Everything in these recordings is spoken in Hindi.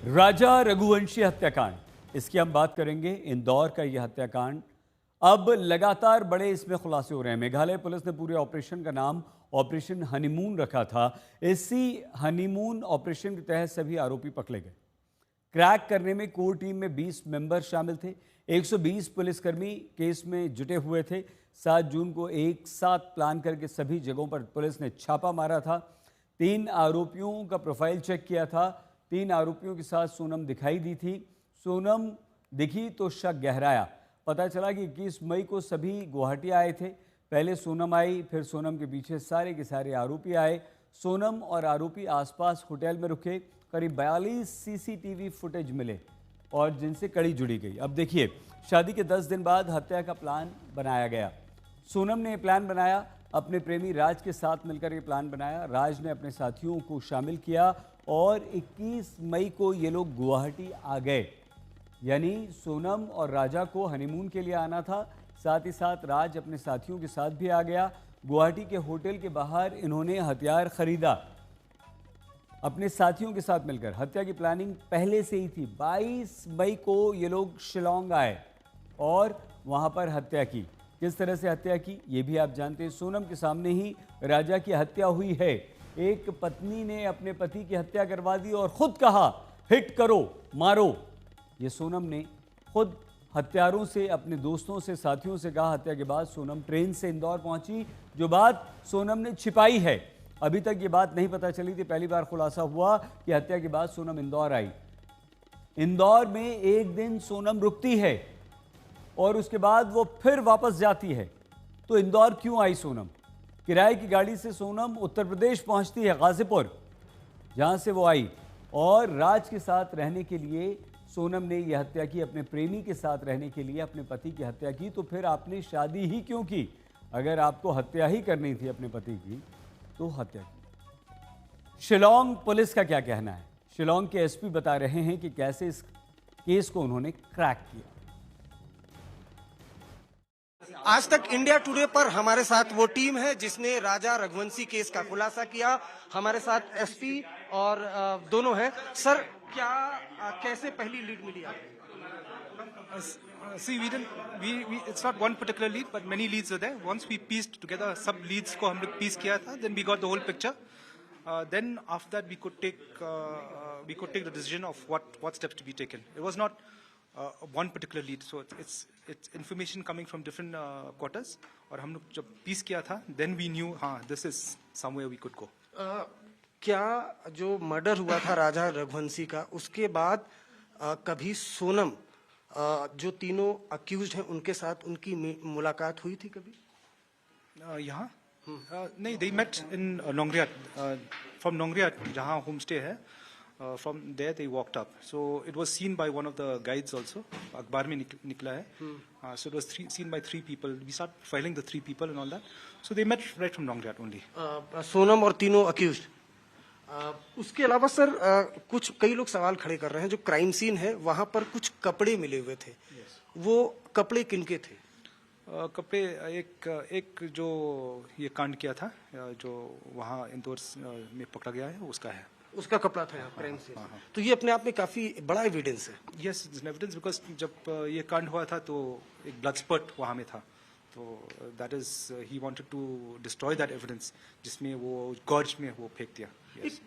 राजा रघुवंशी हत्याकांड, इसकी हम बात करेंगे। इंदौर का यह हत्याकांड अब लगातार बड़े इसमें खुलासे हो रहे हैं। मेघालय पुलिस ने पूरे ऑपरेशन का नाम ऑपरेशन हनीमून रखा था। इसी हनीमून ऑपरेशन के तहत सभी आरोपी पकड़े गए। क्रैक करने में कोर टीम में 20 मेंबर शामिल थे। 120 पुलिसकर्मी केस में जुटे हुए थे। 7 जून को एक साथ प्लान करके सभी जगहों पर पुलिस ने छापा मारा था। 3 आरोपियों का प्रोफाइल चेक किया था। 3 आरोपियों के साथ सोनम दिखाई दी थी। सोनम दिखी तो शक गहराया। पता चला कि 21 मई को सभी गुवाहाटी आए थे। पहले सोनम आई, फिर सोनम के पीछे सारे के सारे आरोपी आए। सोनम और आरोपी आसपास होटल में रुके। करीब 42 सीसीटीवी फुटेज मिले और जिनसे कड़ी जुड़ी गई। अब देखिए, शादी के 10 दिन बाद हत्या का प्लान बनाया गया। सोनम ने प्लान बनाया, अपने प्रेमी राज के साथ मिलकर ये प्लान बनाया। राज ने अपने साथियों को शामिल किया और 21 मई को ये लोग गुवाहाटी आ गए। यानी सोनम और राजा को हनीमून के लिए आना था। साथ ही साथ राज अपने साथियों के साथ भी आ गया। गुवाहाटी के होटल के बाहर इन्होंने हथियार खरीदा। अपने साथियों के साथ मिलकर हत्या की प्लानिंग पहले से ही थी। 22 मई को ये लोग शिलोंग आए और वहां पर हत्या की। किस तरह से हत्या की ये भी आप जानते हैं। सोनम के सामने ही राजा की हत्या हुई है। एक पत्नी ने अपने पति की हत्या करवा दी और खुद कहा, हिट करो, मारो। ये सोनम ने खुद हत्यारों से, अपने दोस्तों से, साथियों से कहा। हत्या के बाद सोनम ट्रेन से इंदौर पहुंची। जो बात सोनम ने छिपाई है, अभी तक ये बात नहीं पता चली थी। पहली बार खुलासा हुआ कि हत्या के बाद सोनम इंदौर आई। इंदौर में एक दिन सोनम रुकती है और उसके बाद वो फिर वापस जाती है। तो इंदौर क्यों आई सोनम? किराए की गाड़ी से सोनम उत्तर प्रदेश पहुंचती है, गाजीपुर, जहां से वो आई। और राज के साथ रहने के लिए सोनम ने यह हत्या की। अपने प्रेमी के साथ रहने के लिए अपने पति की हत्या की। तो फिर आपने शादी ही क्यों की? अगर आपको हत्या ही करनी थी अपने पति की तो हत्या की। शिलोंग पुलिस का क्या कहना है? शिलोंग के एसपी बता रहे हैं कि कैसे इस केस को उन्होंने क्रैक किया। आज तक इंडिया टुडे पर हमारे साथ वो टीम है जिसने राजा रघुवंशी केस का खुलासा किया। हमारे साथ एसपी और दोनों हैं। सर, क्या कैसे पहली लीड मिली आपको? See, it's not one particular lead, but many leads were there. Once we pieced together sub leads को हम लोग piece किया था, then we got the whole picture. Then after that we could take the decision of what steps to be taken. It was not one particular lead, so it's information coming from different quarters. और हम लोग जब piece किया था, then we knew this is somewhere we could go. क्या जो मर्डर हुआ था राजा रघुवंशी का, उसके बाद कभी सोनम जो तीनों अक्यूज्ड हैं उनके साथ उनकी मुलाकात हुई थी कभी? यहाँ नहीं, they met in Nongriat. From Nongriat, जहाँ होम स्टे है, from there they walked up. So it was seen by one of the guides also. अखबार में निकला है. So it was seen by 3 people. We start filing the 3 people and all that. So they met right from Nongriat only. Sonam और तीनों अक्यूज्ड। उसके अलावा सर कुछ कई लोग सवाल खड़े कर रहे हैं, जो क्राइम सीन है वहां पर कुछ कपड़े मिले हुए थे। वो कपड़े किनके थे? कपड़े एक जो ये कांड किया था, जो वहाँ इंदौर में पकड़ा गया है, उसका है। उसका कपड़ा था यहाँ क्राइम सीन। तो ये अपने आप में काफी बड़ा एविडेंस है। यस, इट्स एविडेंस बिकॉज जब ये कांड हुआ था तो एक ब्लड स्पॉट वहाँ में था। तो that is he wanted to destroy that evidence, जिसमें वो गॉर्ज में वो फेंक दिया।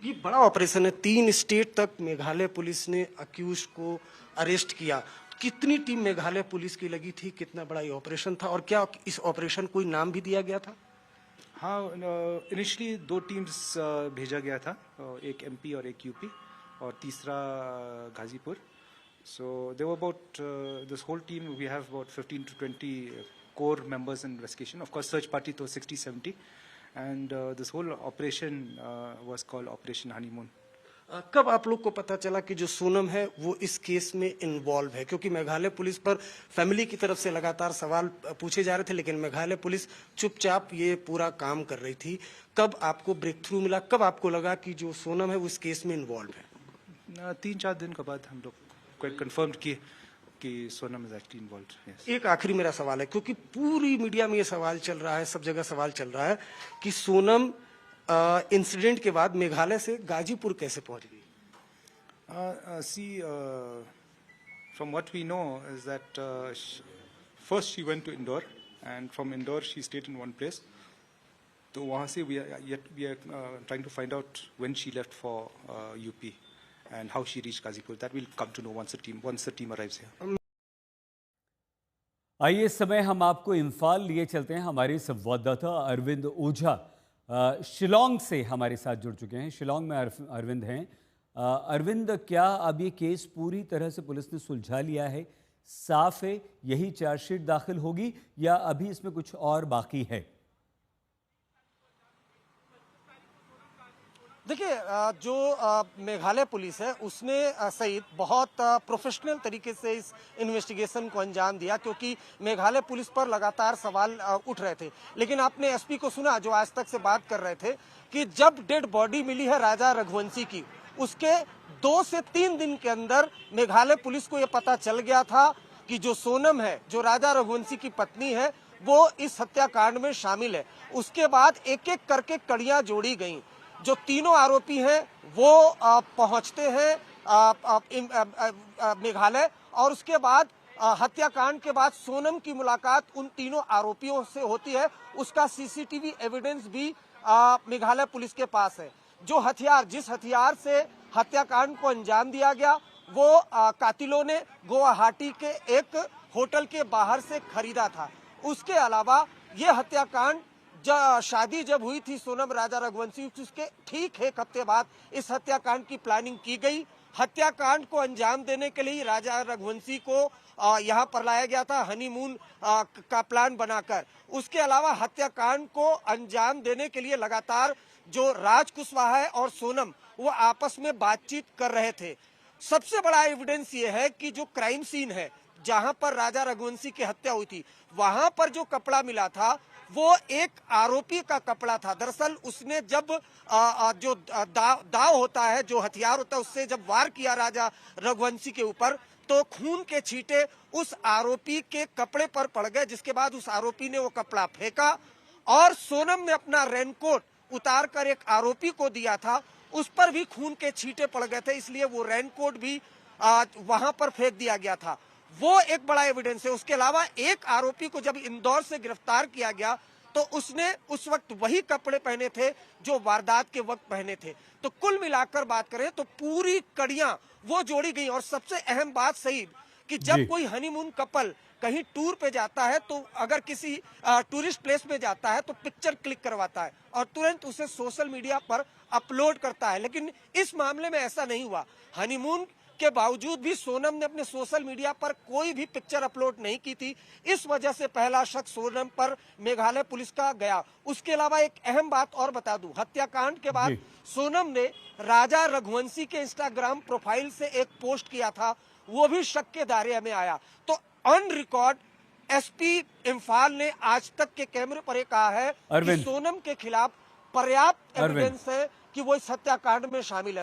ये बड़ा ऑपरेशन है। 3 स्टेट तक मेघालय पुलिस ने अक्यूज को अरेस्ट किया। कितनी टीम मेघालय पुलिस की लगी थी? कितना बड़ा ये ऑपरेशन था? और क्या इस ऑपरेशन कोई नाम भी दिया गया था? हाँ, इनिशियली 2 टीम्स भेजा गया था, एक एमपी और एक यूपी, और तीसरा Ghazipur. So there were about this whole team, we have about 15 to 20 core members in investigation. Of course, search party to 60-70, and this whole operation was called Operation Honeymoon. कब आप लोग को पता चला कि जो सोनम है वो इस केस में इन्वॉल्व है? क्योंकि मेघालय पुलिस पर फैमिली की तरफ से लगातार सवाल पूछे जा रहे थे, लेकिन मेघालय पुलिस चुपचाप ये पूरा काम कर रही थी। कब आपको ब्रेक थ्रू मिला? कब आपको लगा कि जो सोनम है वो इस केस में इन्वॉल्व है? 3-4 दिन के बाद हम लोग कंफर्म किए कि Sonam is actually involved. Yes. एक आखिरी मेरा सवाल है, क्योंकि पूरी मीडिया में ये सवाल चल रहा है, सब जगह सवाल चल रहा है कि सोनम इंसिडेंट के बाद मेघालय से गाजीपुर कैसे पहुंच गई? From what we know is that first she went to Indore, and from Indore she stayed in one place. तो वहाँ से we are trying to find out when she left for UP and how she reached Gazipur. That we'll come to know once the team arrives here. आइए इस समय हम आपको इम्फाल लिए चलते हैं। हमारे संवाददाता अरविंद ओझा शिलोंग से हमारे साथ जुड़ चुके हैं। शिलोंग में अरविंद हैं। अरविंद, क्या अब ये केस पूरी तरह से पुलिस ने सुलझा लिया है? साफ है यही चार्जशीट दाखिल होगी या अभी इसमें कुछ और बाकी है? देखिए, जो मेघालय पुलिस है उसने सहित बहुत प्रोफेशनल तरीके से इस इन्वेस्टिगेशन को अंजाम दिया, क्योंकि मेघालय पुलिस पर लगातार सवाल उठ रहे थे। लेकिन आपने एसपी को सुना जो आज तक से बात कर रहे थे कि जब डेड बॉडी मिली है राजा रघुवंशी की, उसके 2 से 3 दिन के अंदर मेघालय पुलिस को यह पता चल गया था कि जो सोनम है, जो राजा रघुवंशी की पत्नी है, वो इस हत्याकांड में शामिल है। उसके बाद एक एक करके कड़ियां जोड़ी गई। जो तीनों आरोपी हैं वो पहुंचते हैं मेघालय, और उसके बाद हत्याकांड के बाद सोनम की मुलाकात उन तीनों आरोपियों से होती है। उसका सीसीटीवी एविडेंस भी मेघालय पुलिस के पास है। जो हथियार, जिस हथियार से हत्याकांड को अंजाम दिया गया, वो कातिलों ने गुवाहाटी के एक होटल के बाहर से खरीदा था। उसके अलावा ये हत्याकांड शादी जब हुई थी सोनम राजा रघुवंशी, उसके ठीक 1 हफ्ते बाद इस हत्याकांड की प्लानिंग की गई। हत्याकांड को अंजाम देने के लिए राजा रघुवंशी को यहाँ पर लाया गया था हनीमून का प्लान बनाकर। उसके अलावा हत्याकांड को अंजाम देने के लिए लगातार जो राज कुशवाहा और सोनम वो आपस में बातचीत कर रहे थे। सबसे बड़ा एविडेंस ये है कि जो क्राइम सीन है जहां पर राजा रघुवंशी की हत्या हुई थी, वहां पर जो कपड़ा मिला था वो एक आरोपी का कपड़ा था। दरअसल उसने जब जो दाव होता है, जो हथियार होता है, उससे जब वार किया राजा रघुवंशी के ऊपर, तो खून के छींटे उस आरोपी के कपड़े पर पड़ गए, जिसके बाद उस आरोपी ने वो कपड़ा फेंका और सोनम ने अपना रेनकोट उतार कर एक आरोपी को दिया था, उस पर भी खून के छींटे पड़ गए थे, इसलिए वो रेनकोट भी वहां पर फेंक दिया गया था। वो एक बड़ा एविडेंस है। उसके अलावा एक आरोपी को जब इंदौर से गिरफ्तार किया गया तो उसने उस वक्त वही कपड़े पहने थे जो वारदात के वक्त पहने थे। तो कुल मिलाकर बात करें तो पूरी कड़ियां वो जोड़ी गई। और सबसे अहम बात सही कि जब कोई हनीमून कपल कहीं टूर पे जाता है तो अगर किसी टूरिस्ट प्लेस में जाता है तो पिक्चर क्लिक करवाता है और तुरंत उसे सोशल मीडिया पर अपलोड करता है। लेकिन इस मामले में ऐसा नहीं हुआ। हनीमून के बावजूद भी सोनम ने अपने सोशल मीडिया पर कोई भी पिक्चर अपलोड नहीं की थी। इस वजह से पहला शक सोनम पर मेघालय पुलिस का गया। उसके अलावा एक अहम बात और बता दूं, हत्याकांड के बाद सोनम ने राजा रघुवंशी के इंस्टाग्राम प्रोफाइल से एक पोस्ट किया था, वो भी शक के दायरे में आया। तो ऑन रिकॉर्ड एसपी इम्फाल ने आज तक के कैमरे पर यह कहा है कि सोनम के खिलाफ पर्याप्त एविडेंस है कि वो इस हत्याकांड में शामिल है।